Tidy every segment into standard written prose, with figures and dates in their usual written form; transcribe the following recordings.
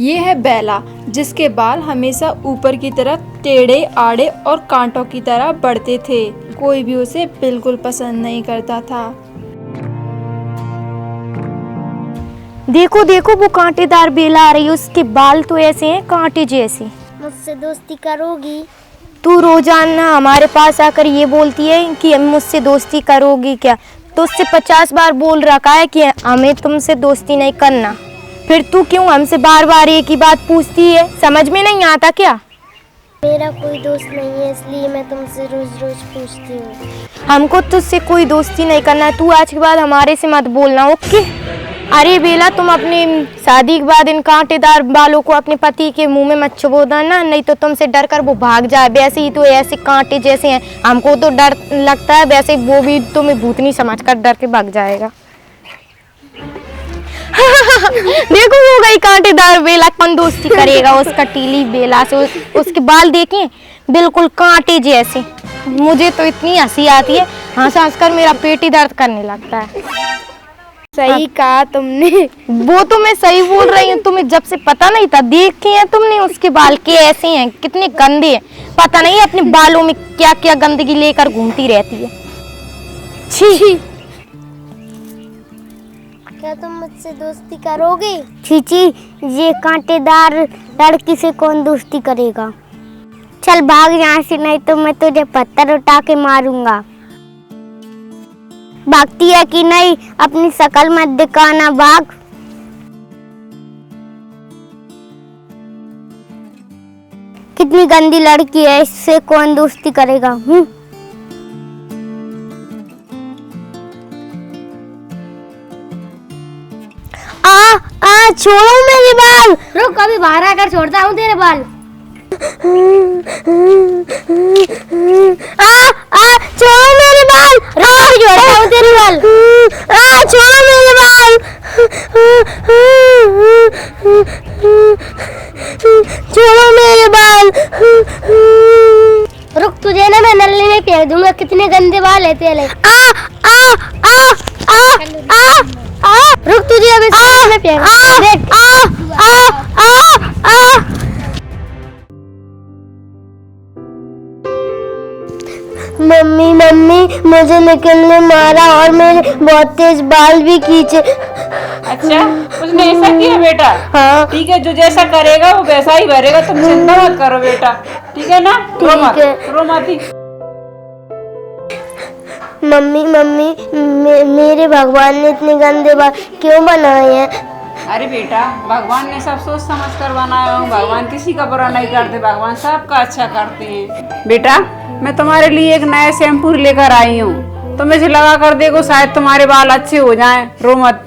ये है बेला, जिसके बाल हमेशा ऊपर की तरफ टेढ़े आड़े और कांटों की तरह बढ़ते थे। कोई भी उसे बिल्कुल पसंद नहीं करता था। देखो देखो वो कांटेदार बेला आ रही है, उसके बाल तो ऐसे हैं कांटे जैसे। मुझसे दोस्ती करोगी? तू रोजाना हमारे पास आकर ये बोलती है कि मुझसे दोस्ती करोगी क्या? तो उससे 50 बार बोल रखा है कि हमें तुमसे दोस्ती नहीं करना, फिर तू क्यों हमसे बार बार एक ही बात पूछती है? समझ में नहीं आता क्या? मेरा कोई दोस्त नहीं है, इसलिए मैं तुमसे रोज रोज पूछती हूँ। हमको तुझसे कोई दोस्ती नहीं करना है, तू आज के बाद हमारे से मत बोलना, ओके? अरे बेला, तुम अपनी शादी के बाद इन कांटेदार बालों को अपने पति के मुंह में मत चुबो देना, नहीं तो तुमसे डर कर वो भाग जाए। वैसे ही तो ऐसे कांटे जैसे हैं, हमको तो डर लगता है, वैसे वो भी तुम्हें भूतनी समझकर डर के भाग जाएगा। देखो वो गई कांटेदार बेला, कौन दोस्ती करेगा उस कटीली बेला से? उसके बाल देखें बिल्कुल कांटे जैसे। मुझे तो इतनी हंसी आती है, हंस हंस कर मेरा पेट ही दर्द करने लगता है। सही कहा तुमने। वो तो मैं सही बोल रही हूँ, तुम्हें जब से पता नहीं था, देखे हैं तुमने उसके बाल के ऐसे हैं, कितने गंदे हैं। पता नहीं अपने बालों में क्या क्या गंदगी लेकर घूमती रहती है। छी। क्या तुम मुझसे दोस्ती करोगे? छी, ये कांटेदार लड़की से कौन दोस्ती करेगा? चल भाग यहाँ से, नहीं तो मैं तुझे पत्थर उठा के मारूंगा। भागती है कि नहीं? अपनी शकल मत दिखाना, भाग। कितनी गंदी लड़की है, इससे कौन दोस्ती करेगा? छोड़ो मेरे बाल। रुक, अभी बाहर आकर छोड़ता हूँ तेरे बाल। छोड़ो मेरे बाल। छोड़ता हूँ तेरे बाल। छोड़ो मेरे बाल। छोड़ो मेरे बाल। रुक, तुझे ना मैं नल्ले में फेंक दूंगा, कितने गंदे बाल है तेरे। रुक, तुझे अभी में फेंक दूंगा। मम्मी मुझे निकल ने मारा और मेरे बहुत तेज बाल भी खींचे। अच्छा, उसने ऐसा किया बेटा? हाँ ठीक है, जो जैसा करेगा वो वैसा ही भरेगा, तुम चिंता मत करो बेटा, ठीक है ना? रो मत ही। मम्मी मेरे भगवान ने इतने गंदे बाल क्यों बनाए हैं? अरे बेटा, भगवान ने सब सोच समझ कर बनाया हूँ, भगवान किसी का बुरा नहीं करते, भगवान सबका अच्छा करते हैं। बेटा, मैं तुम्हारे लिए एक नया शैम्पू लेकर आई हूँ, तुम इसे लगा कर देखो, शायद तुम्हारे बाल अच्छे हो जाएं। रो मत,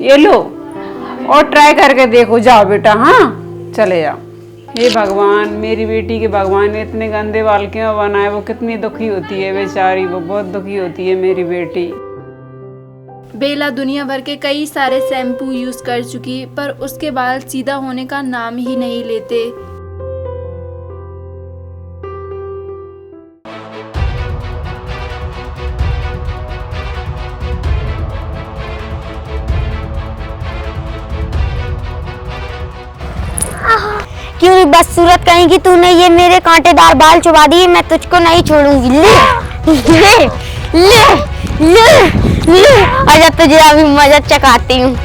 ये लो और ट्राई करके देखो। जाओ बेटा, हाँ चले जाओ। ये भगवान, मेरी बेटी के भगवान ने इतने गंदे बाल क्यों बनाए? वो कितनी दुखी होती है बेचारी, वो बहुत दुखी होती है मेरी बेटी। बेला दुनिया भर के कई सारे शैम्पू यूज कर चुकी, पर उसके बाल सीधा होने का नाम ही नहीं लेते। क्यों बदसूरत कहेंगी तूने ये मेरे कांटेदार बाल चुबा दिए, मैं तुझको नहीं छोड़ूंगी। ले आजा, तुझे अभी मजा चखाती हूँ।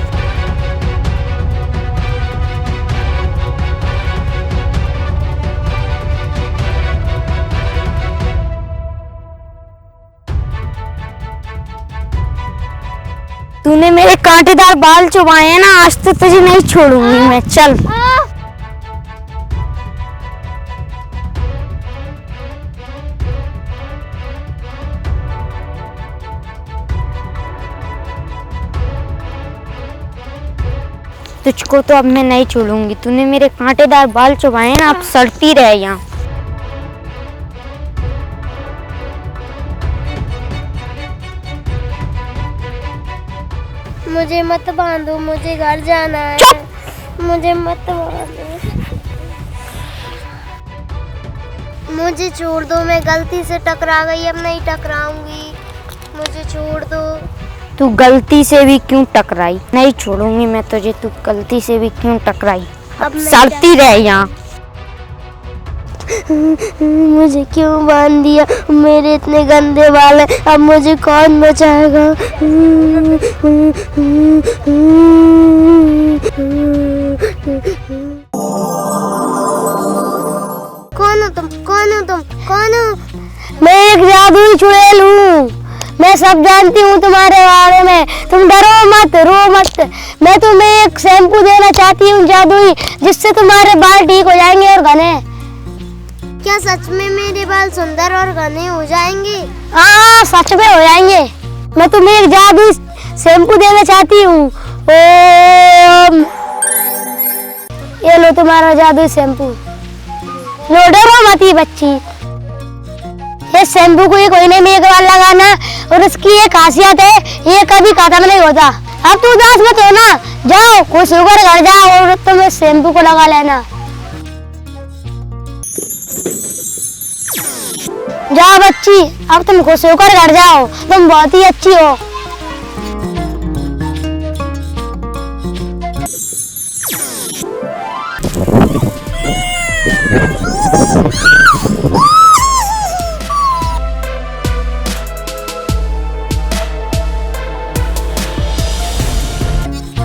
तूने मेरे कांटेदार बाल चुबाए हैं ना, आज तो तुझे नहीं छोड़ूंगी मैं। चल तुझको तो अब मैं नहीं छोड़ूंगी, तूने मेरे कांटेदार बाल चुबाए ना, अब सड़ती रह यहाँ। मुझे मत बांधो, मुझे घर जाना है। मुझे मत बांधो, मुझे छोड़ दो, मैं गलती से टकरा गई, अब नहीं टकराऊंगी। मुझे छोड़ दो। तू गलती से भी क्यों टकराई? नहीं छोड़ूंगी मैं तुझे, तू गलती से भी क्यों टकराई? अब चलती रह यहाँ। मुझे क्यों बांध दिया? मेरे इतने गंदे बाल हैं, अब मुझे कौन बचाएगा? कौन हो तुम? कौन हो तुम? कौन हो? मैं एक जादुई चुड़ैल हूँ, मैं सब जानती हूँ तुम्हारे बारे में। तुम डरो मत, रो मत। मैं तुम्हें एक शैम्पू देना चाहती हूँ जादुई, जिससे तुम्हारे बाल ठीक हो जाएंगे और घने। क्या सच में मेरे बाल सुंदर और घने हो जाएंगे? हाँ, सच में हो जाएंगे। मैं तुम्हें एक जादुई शैम्पू देना चाहती हूँ। ओम, ये लो तुम्हारा जादुई शैम्पू। लो, डरो मत ही बच्ची। ये शैम्पू को ये कोई नहीं, एक बार लगाना, और इसकी एक खासियत है, ये कभी खत्म नहीं होता। अब तू उदास मत हो ना, जाओ खुश होकर घर जाओ और तुम इस शैम्पू को लगा लेना। जाओ बच्ची, अब तुम खुश होकर घर जाओ, तुम बहुत ही अच्छी हो।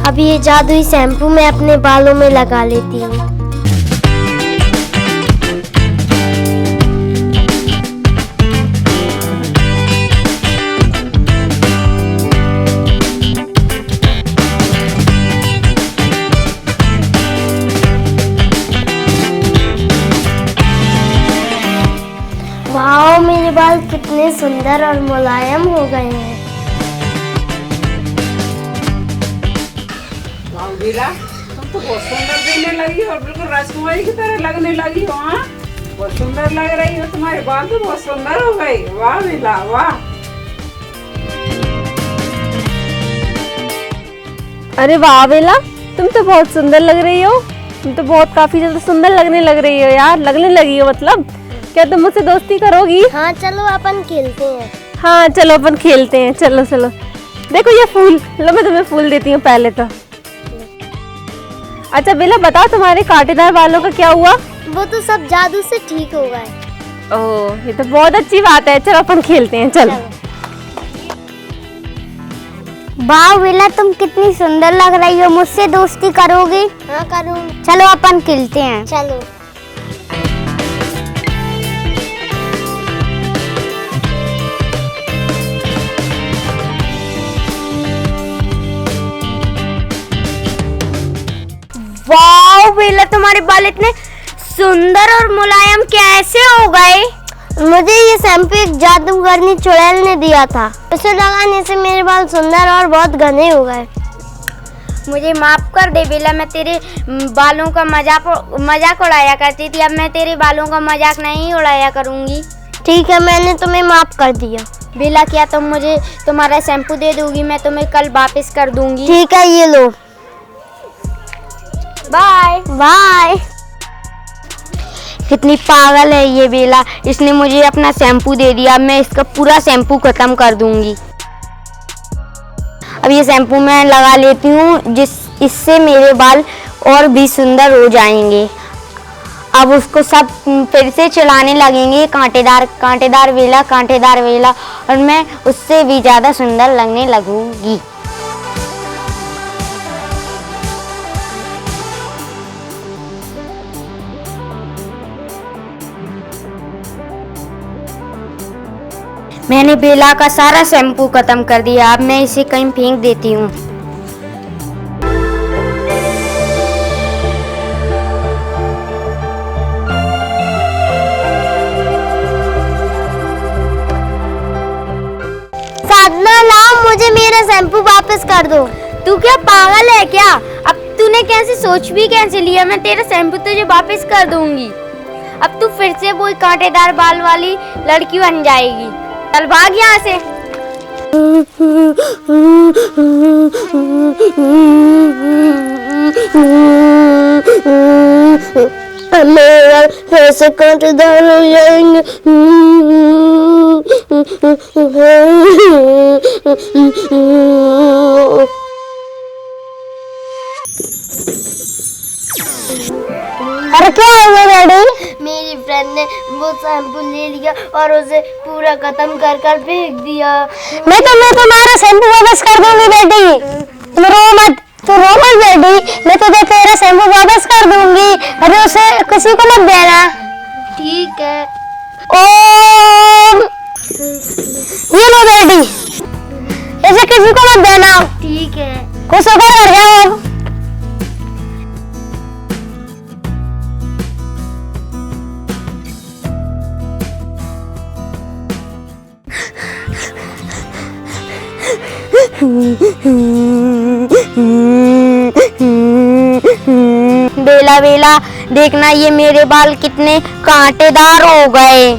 अब ये जादुई शैम्पू मैं अपने बालों में लगा लेती हूँ। वाह, मेरे बाल कितने सुंदर और मुलायम हो गए हैं। बेला, तुम तो बहुत सुंदर दिखने लगी और बिल्कुल राजकुमारी की तरह लगने लगी हो। हाँ, बहुत सुंदर लग रही हो, तुम्हारे बाल तो बहुत सुंदर हो गए। वाह बेला, वाह। अरे वाह बेला, तुम तो बहुत सुंदर लग रही हो। तुम तो बहुत काफी ज्यादा सुंदर लगने लग रही हो यार, लगने लगी हो मतलब। क्या तुम मुझसे दोस्ती करोगी? हाँ चलो अपन खेलते हैं। हाँ चलो अपन खेलते हैं, चलो चलो। देखो ये फूल लो, मैं तुम्हें फूल देती हूँ पहले तो। अच्छा बेला बताओ, तुम्हारे कांटेदार बालों का क्या हुआ? वो तो सब जादू से ठीक हो गए। ओह, ये तो बहुत अच्छी बात है। चलो अपन खेलते हैं, चलो। वाह बेला, तुम कितनी सुंदर लग रही हो, मुझसे दोस्ती करोगी? हाँ करूँगी। चलो अपन खेलते हैं। चलो। वाह बेला, तुम्हारे बाल इतने सुंदर और मुलायम कैसे हो गए? मुझे ये शैम्पू एक जादूगरनी चुड़ैल ने दिया था। उसे लगाने से मेरे बाल सुंदर और बहुत घने हो गए। मुझे माफ कर दे बेला, मैं तेरे बालों का मजाक उड़ाया करती थी, अब मैं तेरे बालों का मजाक नहीं उड़ाया करूँगी। ठीक है, मैंने तुम्हें माफ कर दिया। बेला, क्या तुम मुझे तुम्हारा शैम्पू दे दोगी? मैं तुम्हें कल वापस कर दूंगी। ठीक है, ये लो। Bye bye. कितनी पागल है ये बेला, इसने मुझे अपना शैम्पू दे दिया। अब मैं इसका पूरा शैम्पू खत्म कर दूंगी। अब ये शैम्पू मैं लगा लेती हूँ, इससे मेरे बाल और भी सुंदर हो जाएंगे। अब उसको सब फिर से चलाने लगेंगे, कांटेदार वेला, और मैं उससे भी ज़्यादा सुंदर लगने लगूंगी। मैंने बेला का सारा शैम्पू खत्म कर दिया, अब मैं इसे कहीं फेंक देती हूँ। साधना, लाओ मुझे मेरा शैम्पू वापस कर दो। तू क्या पागल है क्या? अब तूने कैसे सोच भी कैसे लिया? मैं तेरा शैम्पू तुझे वापस कर दूंगी। अब तू फिर से वो कांटेदार बाल वाली लड़की बन जाएगी। चल भाग यहाँ से। मेरे बाल ऐसे कांटेदार हो जाएंगे। अरे क्या हुआ डैडी? मेरी फ्रेंड ने वो शैम्पू ले लिया और उसे पूरा खत्म कर कर फेंक दिया। मैं तुम्हारा शैम्पू वापस कर दूंगी बेटी, तुम रो मत, तू रो मत बेटी, मैं तुझे तेरा शैम्पू वापस कर दूंगी। अरे उसे किसी को मत देना। ठीक है। ओम, ये लो बेटी, इसे किसी को मत देना। ठीक है। खुश होकर घर जाओ। बेला बेला देखना, ये मेरे बाल कितने कांटेदार हो गए।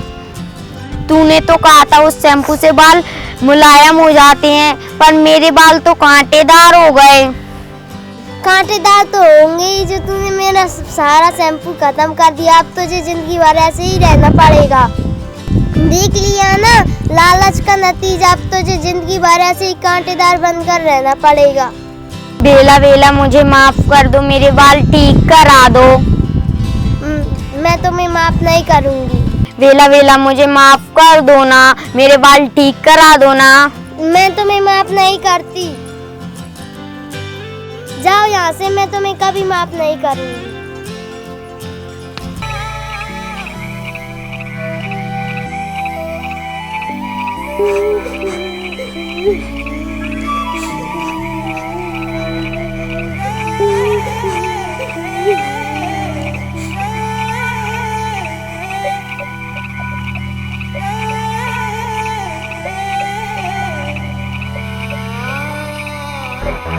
तूने तो कहा था उस शैम्पू से बाल मुलायम हो जाते हैं, पर मेरे बाल तो कांटेदार हो गए। कांटेदार तो होंगे ही, जो तूने मेरा सारा शैम्पू खत्म कर दिया। अब तुझे जिंदगी भर ऐसे ही रहना पड़ेगा। देख लिया ना लालच का नतीजा, अब तुझे जिंदगी भर ऐसे ही कांटेदार बनकर रहना पड़ेगा। बेला बेला मुझे माफ कर दो, मेरे बाल ठीक करा दो। मैं तुम्हें माफ नहीं करूंगी। बेला बेला मुझे माफ कर दो ना, मेरे बाल ठीक करा दो ना। मैं तुम्हें माफ नहीं करती, जाओ यहाँ से, मैं तुम्हें कभी माफ नहीं करूंगी।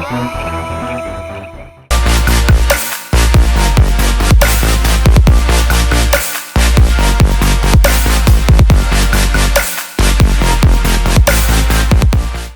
Thank you.